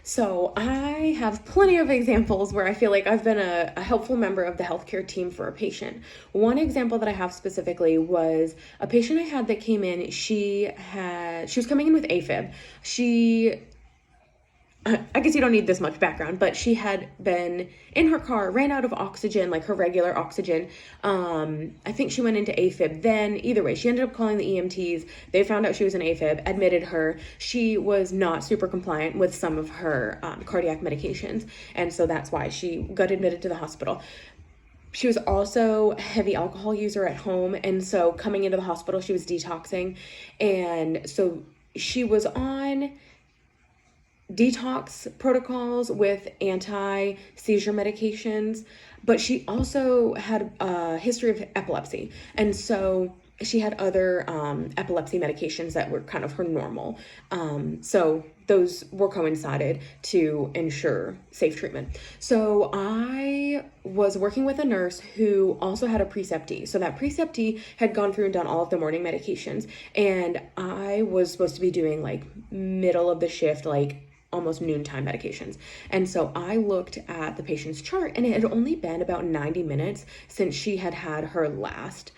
So I have plenty of examples where I feel like I've been a helpful member of the healthcare team for a patient. One example that I have specifically was a patient I had that came in. She was coming in with AFib. I guess you don't need this much background, but she had been in her car, ran out of oxygen, like her regular oxygen. I think she went into AFib then. Either way, she ended up calling the EMTs. They found out she was in AFib, admitted her. She was not super compliant with some of her cardiac medications, and so that's why she got admitted to the hospital. She was also a heavy alcohol user at home, and so coming into the hospital, she was detoxing, and so she was on detox protocols with anti-seizure medications, but she also had a history of epilepsy. And so she had other epilepsy medications that were kind of her normal. So those were coincided to ensure safe treatment. So I was working with a nurse who also had a preceptee. So that preceptee had gone through and done all of the morning medications. And I was supposed to be doing like middle of the shift, like almost noontime medications. And so I looked at the patient's chart, and it had only been about 90 minutes since she had had her last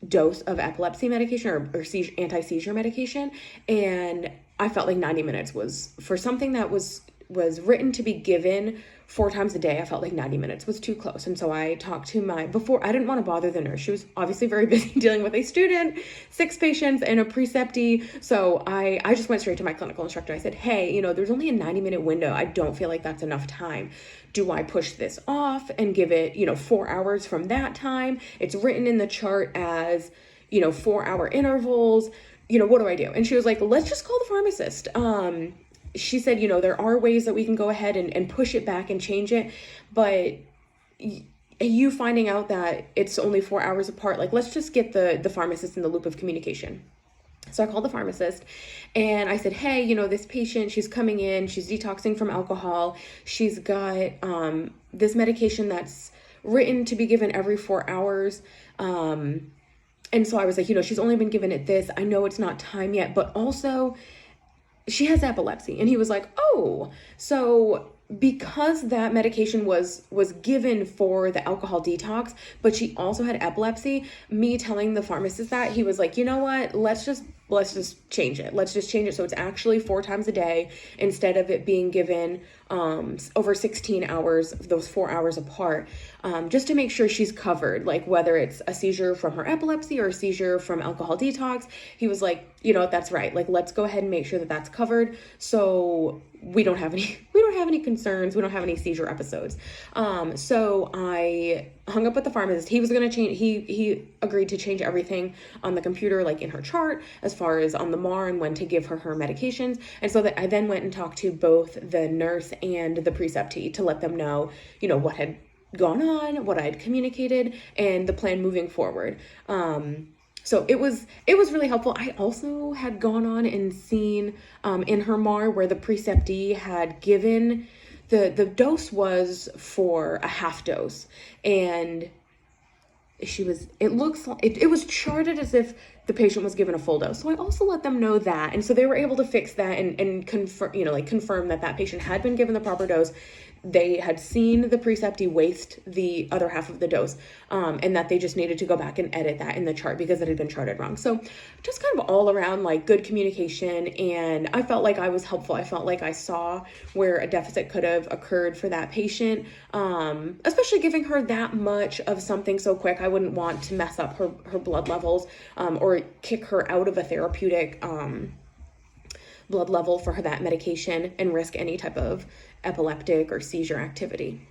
dose of epilepsy medication or anti-seizure medication. And I felt like 90 minutes was, for something that was written to be given 4 times a day, I felt like 90 minutes was too close. And so I talked to I didn't want to bother the nurse. She was obviously very busy dealing with a student, 6 patients, and a preceptee. So I just went straight to my clinical instructor. I said, hey, there's only a 90-minute window. I don't feel like that's enough time. Do I push this off and give it, 4 hours from that time? It's written in the chart as, 4-hour intervals. What do I do? And she was like, let's just call the pharmacist. She said, there are ways that we can go ahead and push it back and change it, but you finding out that it's only 4 hours apart, like, let's just get the pharmacist in the loop of communication. So I called the pharmacist and I said, hey, this patient, she's coming in, she's detoxing from alcohol. She's got this medication that's written to be given every 4 hours. And so I was like, she's only been given it this. I know it's not time yet, but also she has epilepsy. And he was like, oh, so because that medication was given for the alcohol detox, but she also had epilepsy, me telling the pharmacist that, he was like, you know what, let's just change it. Let's just change it so it's actually 4 times a day instead of it being given over 16 hours, those 4 hours apart, just to make sure she's covered, like whether it's a seizure from her epilepsy or a seizure from alcohol detox. He was like, that's right. Like, let's go ahead and make sure that that's covered so we don't have any concerns. We don't have any seizure episodes. So I hung up with the pharmacist. He was going to change, he agreed to change everything on the computer, like in her chart, as far as on the MAR and when to give her medications. And so that I then went and talked to both the nurse and the preceptee to let them know, what had gone on, what I had communicated, and the plan moving forward. So it was really helpful. I also had gone on and seen in her MAR where the preceptee had given the dose was for a half dose, and it was charted as if the patient was given a full dose. So I also let them know that. And so they were able to fix that and confirm that patient had been given the proper dose. They had seen the preceptee waste the other half of the dose, and that they just needed to go back and edit that in the chart because it had been charted wrong. So just kind of all around, like, good communication, and I felt like I was helpful. I felt like I saw where a deficit could have occurred for that patient, especially giving her that much of something so quick. I wouldn't want to mess up her blood levels or kick her out of a therapeutic blood level for that medication and risk any type of epileptic or seizure activity.